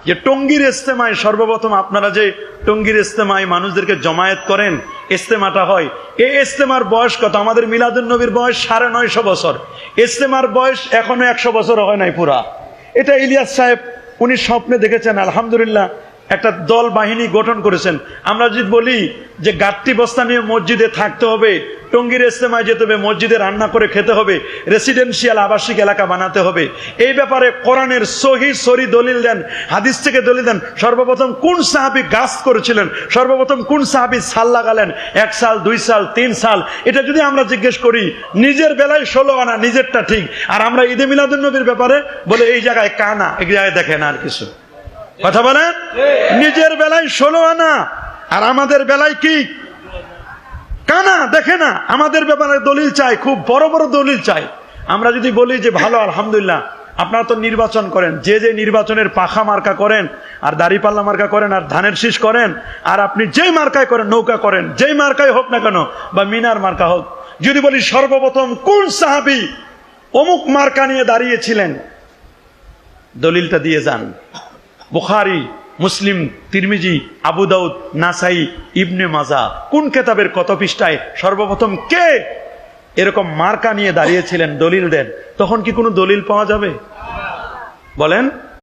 যে টঙ্গীর ইজতেমায় সর্বপ্রথম আপনারা যে টঙ্গীর ইজতেমায় মানুষদেরকে জমায়েত করেন, ইজতেমাটা হয়, এই ইজতেমার বয়স কত? আমাদের মিলাদুন নবীর বয়স 950 বছর, ইজতেমার বয়স এখনো 100 বছর হয় নাই পুরা। এটা ইলিয়াস সাহেব উনি স্বপ্নে দেখেছেন, আলহামদুলিল্লাহ একটা দল বাহিনী গঠন করেছেন। আমরা যদি বলি যে গাট্টি বস্তা নিয়ে মসজিদে থাকতে হবে, টঙ্গীর ইজতেমায় যেতে হবে, মসজিদে রান্না করে খেতে হবে, রেসিডেন্সিয়াল আবাসিক এলাকা বানাতে হবে, এই ব্যাপারে কোরআনের সহি দলিল দেন, হাদিস থেকে দলিল দেন। সর্বপ্রথম কোন সাহাবী গাছ করেছিলেন? সর্বপ্রথম কোন সাহাবী সাল লাগালেন? 1 সাল, 2 সাল, 3 সাল? এটা যদি আমরা জিজ্ঞেস করি, নিজের বেলায় 16 আনা, নিজেরটা ঠিক। আর আমরা ঈদে মিলাদুন নবীর ব্যাপারে বলে এই জায়গায় কানা, এই জায়গায় দেখেন আর কিছু কথা বলেন। নিজের বেলায় 16 আনা আর আমাদের বেলায় কি কানা, দেখে না। আমাদের ব্যাপারে দলিল চাই, খুব বড় বড় দলিল চাই। আমরা যদি বলি যে ভালো, আলহামদুলিল্লাহ আপনারা তো নির্বাচন করেন, যে যে নির্বাচনের পাখা মার্কা করেন আর দাড়িপাল্লা মার্কা করেন আর ধানের শীষ করেন, আর আপনি যেই মার্কায় করেন, নৌকা করেন, যেই মার্কায় হোক না কেন, বা মিনার মার্কা হোক, যদি বলি সর্বপ্রথম কোন সাহাবী অমুক মার্কা নিয়ে দাঁড়িয়েছিলেন, দলিলটা দিয়ে যান। বুখারী, মুসলিম, তিরমিজি, আবু দাউদ, নাসাই, ইবনে মাজাহ, কোন কিতাবের কত পৃষ্ঠায় সর্বপ্রথম কে এরকম মার্কা নিয়ে দাঁড়িয়েছিলেন, দলিল দেন। তখন কি কোনো দলিল পাওয়া যাবে? বলেন।